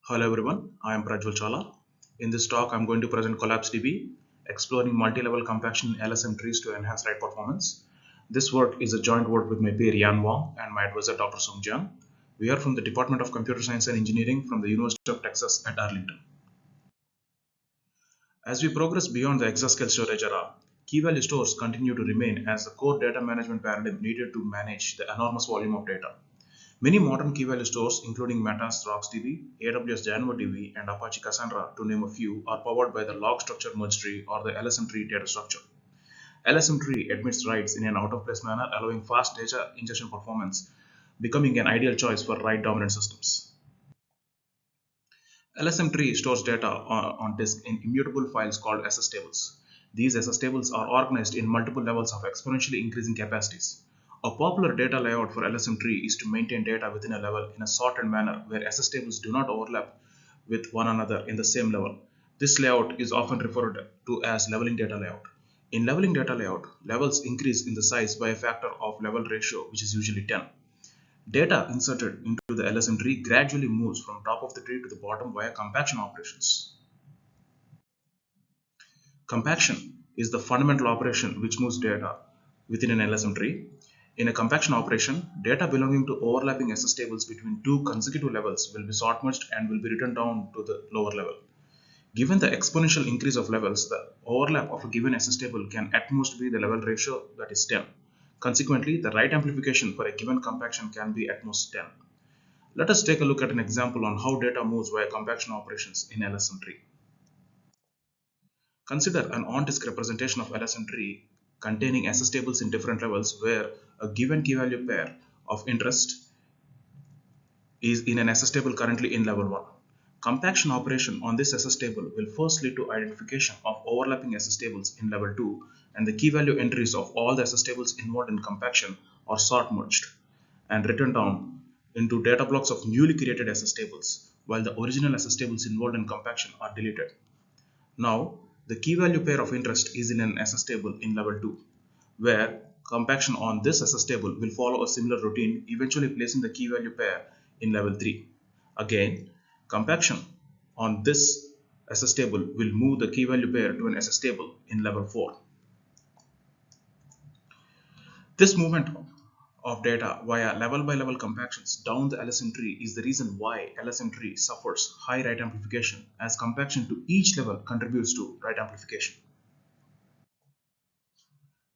Hello everyone, I am Prajwal Chala. In this talk, I'm going to present CollapseDB, exploring multi-level compaction in LSM-Trees to enhance write performance. This work is a joint work with my peer Yan Wang and my advisor Dr. Sung Jian. We are from the Department of Computer Science and Engineering from the University of Texas at Arlington. As we progress beyond the exascale storage era, key-value stores continue to remain as the core data management paradigm needed to manage the enormous volume of data. Many modern key-value stores, including Meta's RocksDB, AWS DynamoDB, and Apache Cassandra, to name a few, are powered by the log structure merge tree or the LSM-tree data structure. LSM-tree admits writes in an out-of-place manner, allowing fast data ingestion performance, becoming an ideal choice for write-dominant systems. LSM-tree stores data on disk in immutable files called SS tables. These SS tables are organized in multiple levels of exponentially increasing capacities. A popular data layout for LSM-tree is to maintain data within a level in a sorted manner where SS tables do not overlap with one another in the same level. This layout is often referred to as leveling data layout. In leveling data layout, levels increase in the size by a factor of level ratio, which is usually 10. Data inserted into the LSM tree gradually moves from top of the tree to the bottom via compaction operations. Compaction is the fundamental operation which moves data within an LSM tree. In a compaction operation, data belonging to overlapping SS tables between two consecutive levels will be sort merged and will be written down to the lower level. Given the exponential increase of levels, the overlap of a given SS table can at most be the level ratio, that is 10. Consequently, the write amplification for a given compaction can be at most 10. Let us take a look at an example on how data moves via compaction operations in LSM tree. Consider an on-disk representation of LSM tree containing SS tables in different levels where a given key-value pair of interest is in an SS table currently in level 1. Compaction operation on this SS table will first lead to identification of overlapping SS tables in level 2, and the key-value entries of all the SS tables involved in compaction are sort merged and written down into data blocks of newly created SS tables, while the original SS tables involved in compaction are deleted. Now, the key-value pair of interest is in an SS table in level 2, where compaction on this SS table will follow a similar routine, eventually placing the key-value pair in level 3. Again, compaction on this SS table will move the key-value pair to an SS table in level 4. This movement of data via level-by-level compactions down the LSM tree is the reason why LSM tree suffers high write amplification, as compaction to each level contributes to write amplification.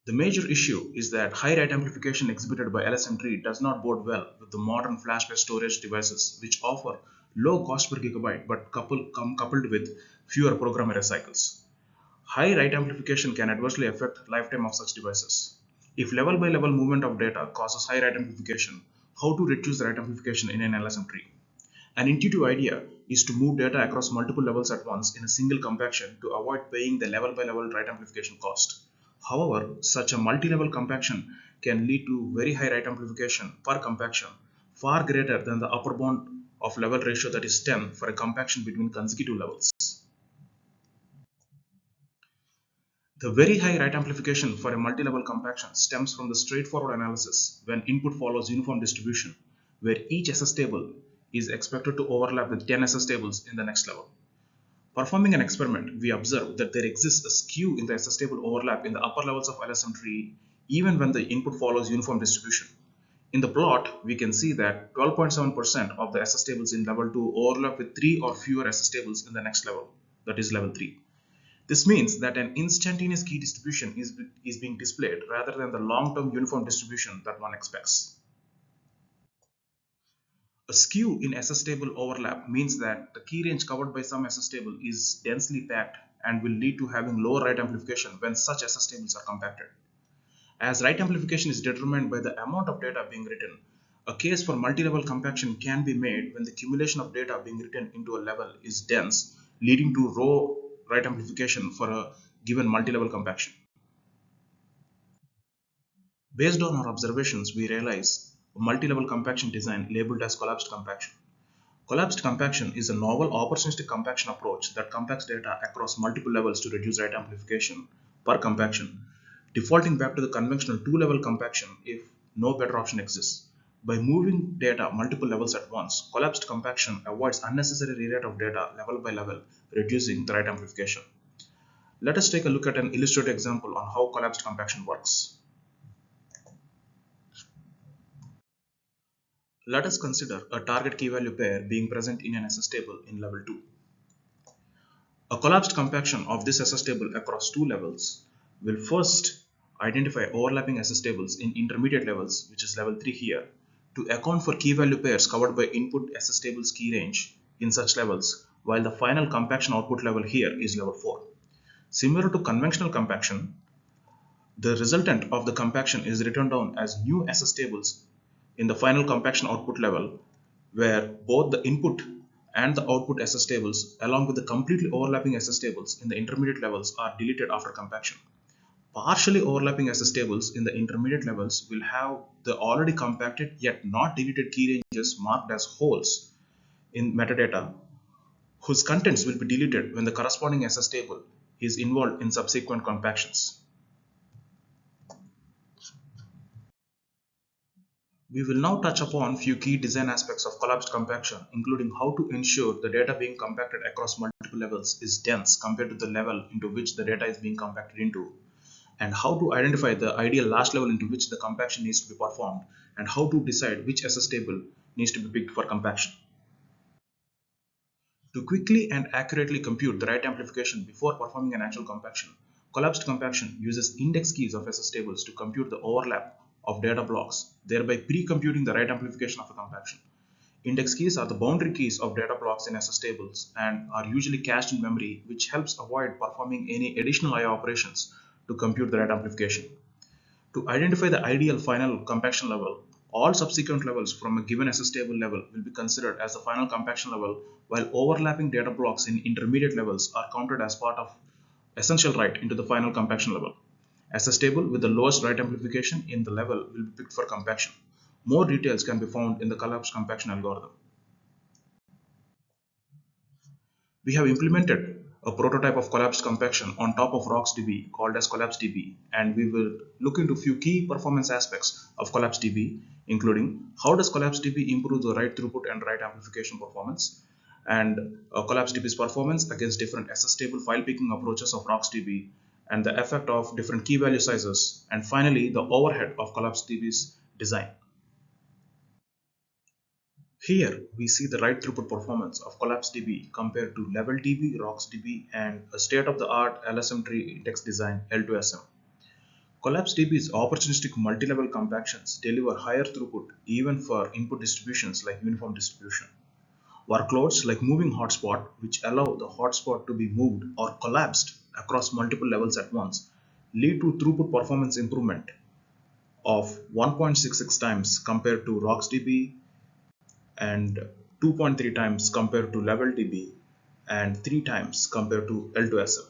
The major issue is that high write amplification exhibited by LSM tree does not bode well with the modern flash-based storage devices, which offer low cost per gigabyte but coupled with fewer program error cycles. High write amplification can adversely affect lifetime of such devices. If level-by-level movement of data causes high write amplification, how to reduce the write amplification in an LSM tree? An intuitive idea is to move data across multiple levels at once in a single compaction to avoid paying the level-by-level write amplification cost. However, such a multi-level compaction can lead to very high write amplification per compaction, far greater than the upper bound of level ratio, that is 10, for a compaction between consecutive levels. The very high write amplification for a multi-level compaction stems from the straightforward analysis when input follows uniform distribution, where each SS table is expected to overlap with 10 SS tables in the next level. Performing an experiment, we observe that there exists a skew in the SS table overlap in the upper levels of LSM tree even when the input follows uniform distribution. In the plot, we can see that 12.7% of the SS tables in level 2 overlap with 3 or fewer SS tables in the next level, that is level 3. This means that an instantaneous key distribution is being displayed rather than the long-term uniform distribution that one expects. A skew in SS table overlap means that the key range covered by some SS table is densely packed and will lead to having lower write amplification when such SS tables are compacted. As write amplification is determined by the amount of data being written, a case for multi-level compaction can be made when the accumulation of data being written into a level is dense, leading to low write amplification for a given multi-level compaction. Based on our observations, we realize a multi-level compaction design labeled as collapsed compaction. Collapsed compaction is a novel opportunistic compaction approach that compacts data across multiple levels to reduce write amplification per compaction, defaulting back to the conventional two-level compaction if no better option exists. By moving data multiple levels at once, collapsed compaction avoids unnecessary rewrite of data level by level, reducing the write amplification. Let us take a look at an illustrative example on how collapsed compaction works. Let us consider a target key-value pair being present in an SS table in level 2. A collapsed compaction of this SS table across two levels will first identify overlapping SS tables in intermediate levels, which is level 3 here, to account for key-value pairs covered by input SS table's key range in such levels, while the final compaction output level here is level 4. Similar to conventional compaction, the resultant of the compaction is written down as new SS tables in the final compaction output level, where both the input and the output SS tables along with the completely overlapping SS tables in the intermediate levels are deleted after compaction. Partially overlapping SS tables in the intermediate levels will have the already compacted yet not deleted key ranges marked as holes in metadata, whose contents will be deleted when the corresponding SS table is involved in subsequent compactions. We will now touch upon few key design aspects of collapsed compaction, including how to ensure the data being compacted across multiple levels is dense compared to the level into which the data is being compacted into, and how to identify the ideal last level into which the compaction needs to be performed, and how to decide which SS table needs to be picked for compaction. To quickly and accurately compute the write amplification before performing an actual compaction, collapsed compaction uses index keys of SS tables to compute the overlap of data blocks, thereby pre-computing the write amplification of a compaction. Index keys are the boundary keys of data blocks in SS tables and are usually cached in memory, which helps avoid performing any additional I/O operations to compute the write amplification. To identify the ideal final compaction level, all subsequent levels from a given SS table level will be considered as the final compaction level, while overlapping data blocks in intermediate levels are counted as part of essential write into the final compaction level. SS table with the lowest write amplification in the level will be picked for compaction. More details can be found in the collapsed compaction algorithm. We have implemented a prototype of collapsed compaction on top of RocksDB called as CollapseDB, and we will look into few key performance aspects of CollapseDB, including how does CollapseDB improve the write throughput and write amplification performance, and CollapseDB's performance against different SS table file picking approaches of RocksDB, and the effect of different key value sizes, and finally the overhead of CollapseDB's design. Here we see the write throughput performance of CollapseDB compared to LevelDB, RocksDB, and a state-of-the-art LSM-Tree index design L2SM. CollapseDB's opportunistic multi-level compactions deliver higher throughput even for input distributions like uniform distribution. Workloads like moving hotspot, which allow the hotspot to be moved or collapsed across multiple levels at once, lead to throughput performance improvement of 1.66 times compared to RocksDB and 2.3 times compared to LevelDB and 3 times compared to L2SM.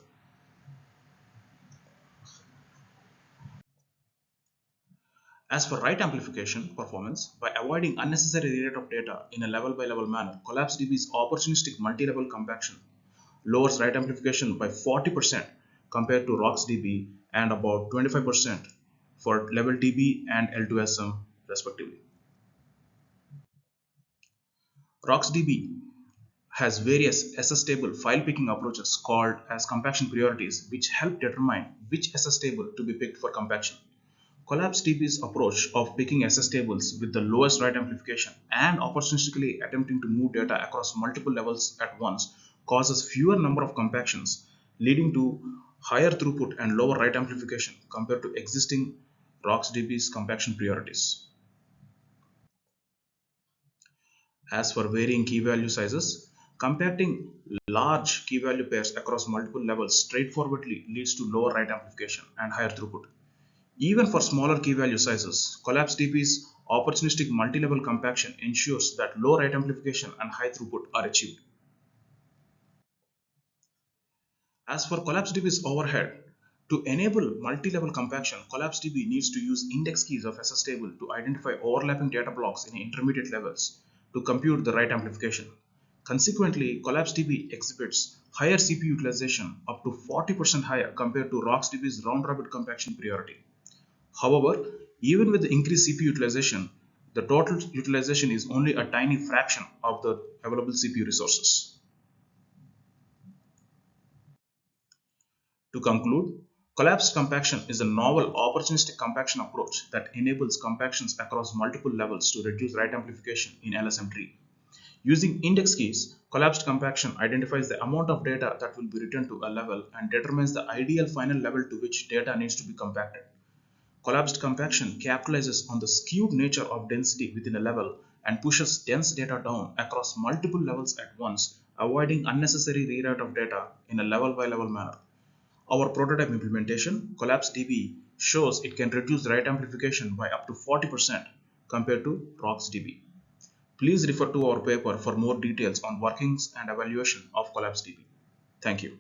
As for write amplification performance, by avoiding unnecessary rewrite of data in a level by level manner, CollapseDB's opportunistic multi-level compaction lowers write amplification by 40% compared to RocksDB and about 25% for LevelDB and L2SM respectively. RocksDB has various SS table file picking approaches called as compaction priorities, which help determine which SS table to be picked for compaction. CollapseDB's approach of picking SS tables with the lowest write amplification and opportunistically attempting to move data across multiple levels at once causes fewer number of compactions, leading to higher throughput and lower write amplification compared to existing RocksDB's compaction priorities. As for varying key value sizes, compacting large key value pairs across multiple levels straightforwardly leads to lower write amplification and higher throughput. Even for smaller key value sizes, CollapseDB's opportunistic multi-level compaction ensures that low write amplification and high throughput are achieved. As for CollapseDB's overhead, to enable multi-level compaction, CollapseDB needs to use index keys of SS table to identify overlapping data blocks in intermediate levels to compute the write amplification. Consequently, CollapseDB exhibits higher CPU utilization up to 40% higher compared to RocksDB's round-robin compaction priority. However, even with the increased CPU utilization, The total utilization is only a tiny fraction of the available CPU resources. To conclude, collapsed compaction is a novel opportunistic compaction approach that enables compactions across multiple levels to reduce write amplification in LSM tree. Using index keys, collapsed compaction identifies the amount of data that will be written to a level and determines the ideal final level to which data needs to be compacted. Collapsed compaction capitalizes on the skewed nature of density within a level and pushes dense data down across multiple levels at once, avoiding unnecessary rewrite of data in a level by level manner. Our prototype implementation, CollapseDB, shows it can reduce write amplification by up to 40% compared to RocksDB. Please refer to our paper for more details on workings and evaluation of CollapseDB. Thank you.